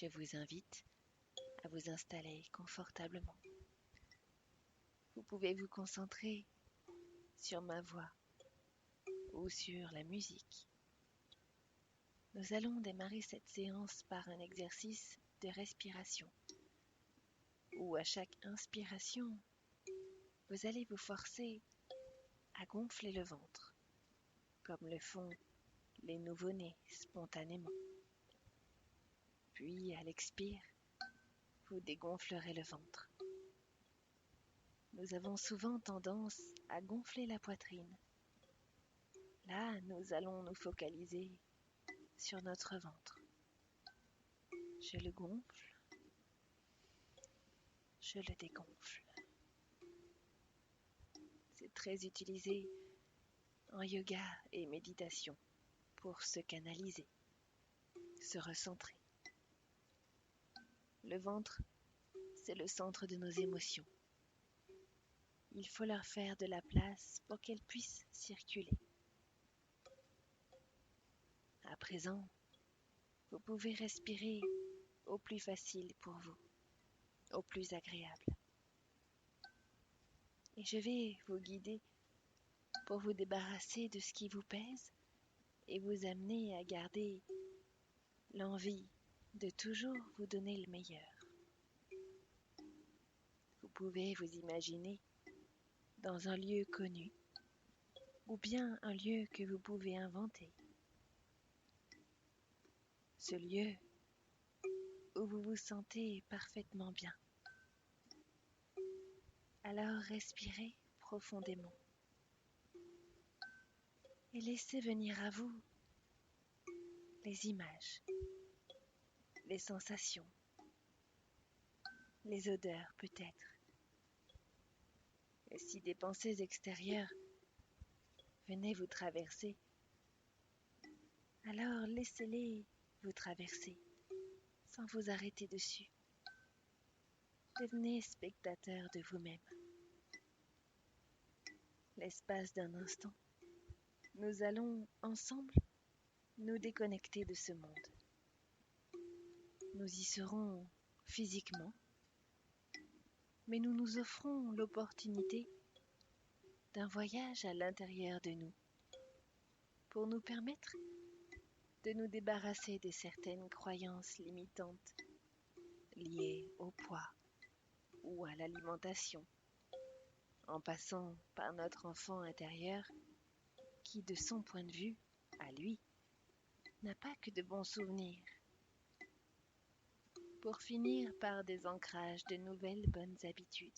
Je vous invite à vous installer confortablement. Vous pouvez vous concentrer sur ma voix ou sur la musique. Nous allons démarrer cette séance par un exercice de respiration, où à chaque inspiration, vous allez vous forcer à gonfler le ventre, comme le font les nouveau-nés spontanément. Puis à l'expire, vous dégonflerez le ventre. Nous avons souvent tendance à gonfler la poitrine. Là, nous allons nous focaliser sur notre ventre. Je le gonfle, je le dégonfle. C'est très utilisé en yoga et méditation pour se canaliser, se recentrer. Le ventre, c'est le centre de nos émotions. Il faut leur faire de la place pour qu'elles puissent circuler. À présent, vous pouvez respirer au plus facile pour vous, au plus agréable. Et je vais vous guider pour vous débarrasser de ce qui vous pèse et vous amener à garder l'envie de toujours vous donner le meilleur. Vous pouvez vous imaginer dans un lieu connu ou bien un lieu que vous pouvez inventer. Ce lieu où vous vous sentez parfaitement bien. Alors respirez profondément et laissez venir à vous les images, les sensations, les odeurs peut-être. Et si des pensées extérieures venaient vous traverser, alors laissez-les vous traverser sans vous arrêter dessus. Devenez spectateur de vous-même. L'espace d'un instant, nous allons ensemble nous déconnecter de ce monde. Nous y serons physiquement, mais nous nous offrons l'opportunité d'un voyage à l'intérieur de nous pour nous permettre de nous débarrasser de certaines croyances limitantes liées au poids ou à l'alimentation, en passant par notre enfant intérieur qui, de son point de vue, à lui, n'a pas que de bons souvenirs, pour finir par des ancrages de nouvelles bonnes habitudes.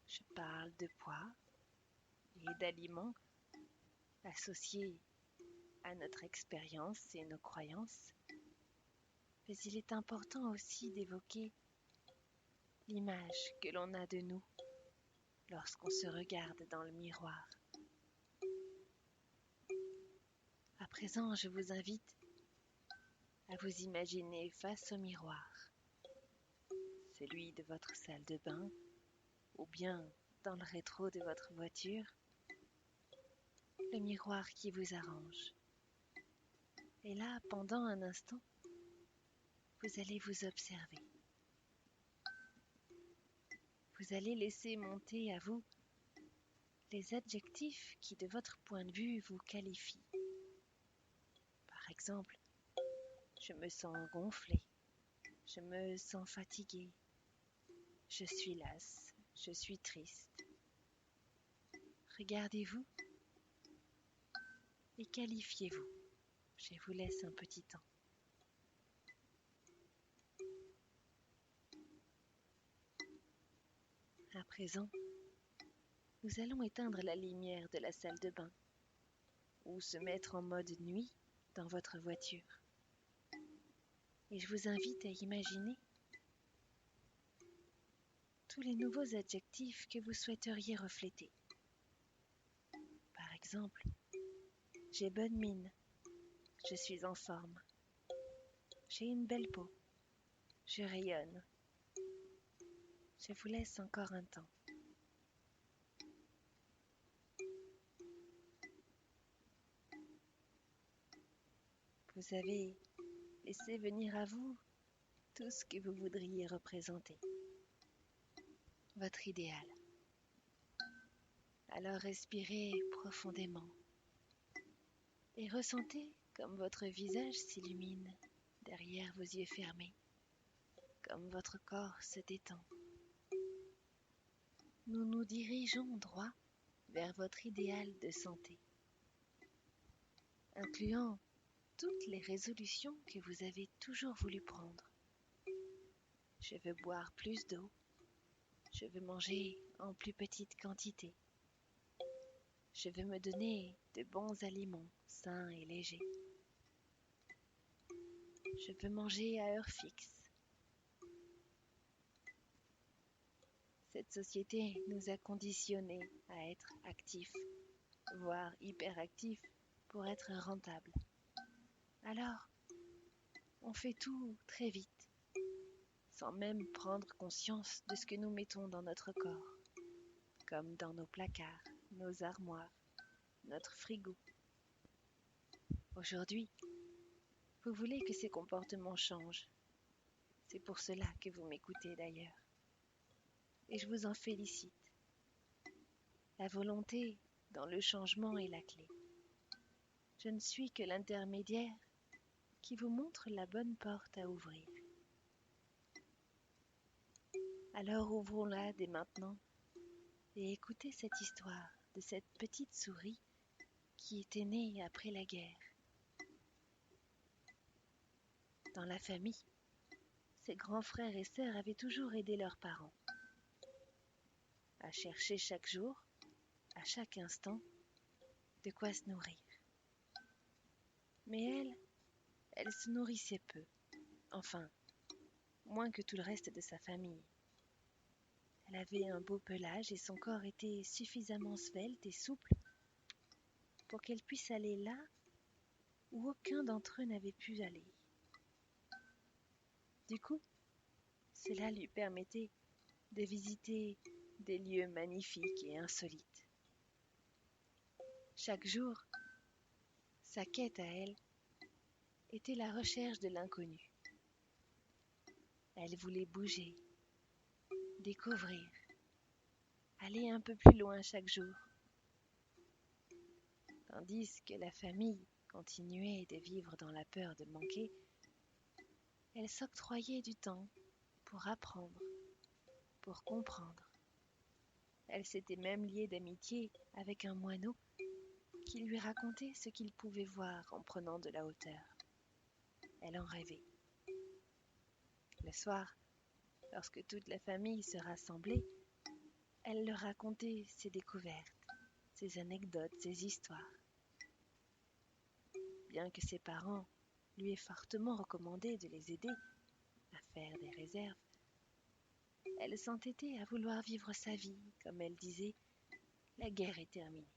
Je parle de poids et d'aliments associés à notre expérience et nos croyances, mais il est important aussi d'évoquer l'image que l'on a de nous lorsqu'on se regarde dans le miroir. À présent, je vous invite à vous imaginer face au miroir, celui de votre salle de bain ou bien dans le rétro de votre voiture, le miroir qui vous arrange. Et là, pendant un instant, vous allez vous observer. Vous allez laisser monter à vous les adjectifs qui, de votre point de vue, vous qualifient. Par exemple, je me sens gonflée, je me sens fatiguée, je suis lasse, je suis triste. Regardez-vous et qualifiez-vous. Je vous laisse un petit temps. À présent, nous allons éteindre la lumière de la salle de bain ou se mettre en mode nuit dans votre voiture. Et je vous invite à imaginer tous les nouveaux adjectifs que vous souhaiteriez refléter. Par exemple, j'ai bonne mine, je suis en forme, j'ai une belle peau, je rayonne. Je vous laisse encore un temps. Vous avez Laissez venir à vous tout ce que vous voudriez représenter, votre idéal. Alors respirez profondément et ressentez comme votre visage s'illumine derrière vos yeux fermés, comme votre corps se détend. Nous nous dirigeons droit vers votre idéal de santé, incluant toutes les résolutions que vous avez toujours voulu prendre. Je veux boire plus d'eau. Je veux manger en plus petite quantité. Je veux me donner de bons aliments sains et légers. Je veux manger à heure fixe. Cette société nous a conditionnés à être actifs, voire hyperactifs, pour être rentables. Alors, on fait tout très vite, sans même prendre conscience de ce que nous mettons dans notre corps, comme dans nos placards, nos armoires, notre frigo. Aujourd'hui, vous voulez que ces comportements changent. C'est pour cela que vous m'écoutez d'ailleurs. Et je vous en félicite. La volonté dans le changement est la clé. Je ne suis que l'intermédiaire qui vous montre la bonne porte à ouvrir. Alors ouvrons-la dès maintenant et écoutez cette histoire de cette petite souris qui était née après la guerre. Dans la famille, ses grands frères et sœurs avaient toujours aidé leurs parents à chercher chaque jour, à chaque instant, de quoi se nourrir. Mais elle se nourrissait peu, enfin, moins que tout le reste de sa famille. Elle avait un beau pelage et son corps était suffisamment svelte et souple pour qu'elle puisse aller là où aucun d'entre eux n'avait pu aller. Du coup, cela lui permettait de visiter des lieux magnifiques et insolites. Chaque jour, sa quête à elle était la recherche de l'inconnu. Elle voulait bouger, découvrir, aller un peu plus loin chaque jour. Tandis que la famille continuait de vivre dans la peur de manquer, elle s'octroyait du temps pour apprendre, pour comprendre. Elle s'était même liée d'amitié avec un moineau qui lui racontait ce qu'il pouvait voir en prenant de la hauteur. Elle en rêvait. Le soir, lorsque toute la famille se rassemblait, elle leur racontait ses découvertes, ses anecdotes, ses histoires. Bien que ses parents lui aient fortement recommandé de les aider à faire des réserves, elle s'entêtait à vouloir vivre sa vie. Comme elle disait, la guerre est terminée.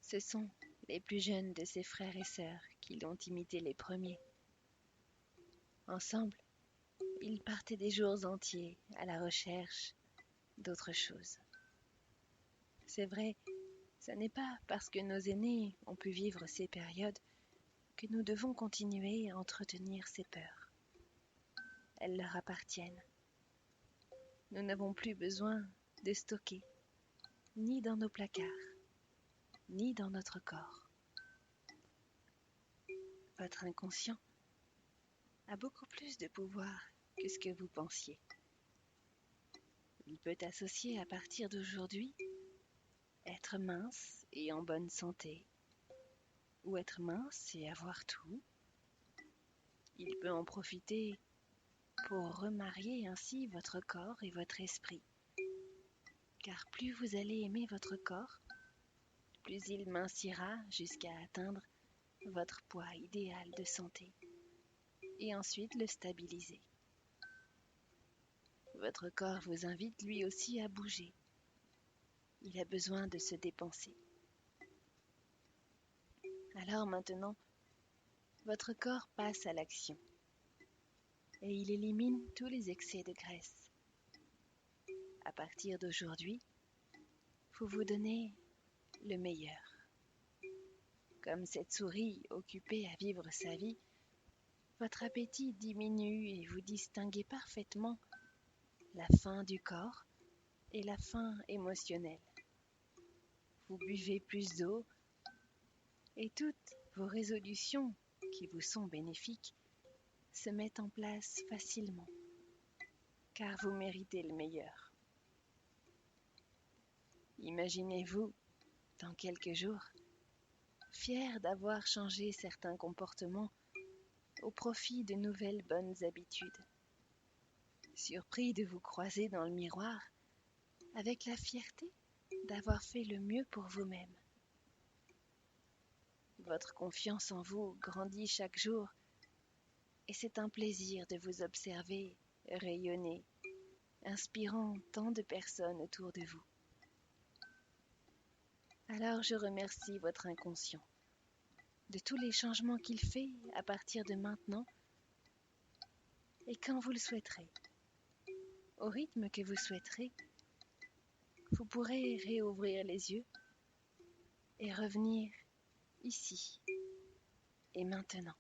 Ce sont les plus jeunes de ses frères et sœurs qui l'ont imité les premiers. Ensemble, ils partaient des jours entiers à la recherche d'autre chose. C'est vrai, ce n'est pas parce que nos aînés ont pu vivre ces périodes que nous devons continuer à entretenir ces peurs. Elles leur appartiennent. Nous n'avons plus besoin de stocker, ni dans nos placards, ni dans notre corps. Votre inconscient a beaucoup plus de pouvoir que ce que vous pensiez. Il peut associer à partir d'aujourd'hui être mince et en bonne santé, ou être mince et avoir tout. Il peut en profiter pour remarier ainsi votre corps et votre esprit. Car plus vous allez aimer votre corps, plus il mincira jusqu'à atteindre votre poids idéal de santé et ensuite le stabiliser. Votre corps vous invite lui aussi à bouger. Il a besoin de se dépenser. Alors maintenant, votre corps passe à l'action et il élimine tous les excès de graisse. À partir d'aujourd'hui, vous vous donnez le meilleur. Comme cette souris occupée à vivre sa vie, Votre appétit diminue et vous distinguez parfaitement la faim du corps et la faim émotionnelle. Vous buvez plus d'eau et toutes vos résolutions qui vous sont bénéfiques se mettent en place facilement, car vous méritez le meilleur. Imaginez-vous, dans quelques jours, fier d'avoir changé certains comportements au profit de nouvelles bonnes habitudes, surpris de vous croiser dans le miroir avec la fierté d'avoir fait le mieux pour vous-même. Votre confiance en vous grandit chaque jour et c'est un plaisir de vous observer rayonner, inspirant tant de personnes autour de vous. Alors je remercie votre inconscient de tous les changements qu'il fait à partir de maintenant et quand vous le souhaiterez. Au rythme que vous souhaiterez, vous pourrez réouvrir les yeux et revenir ici et maintenant.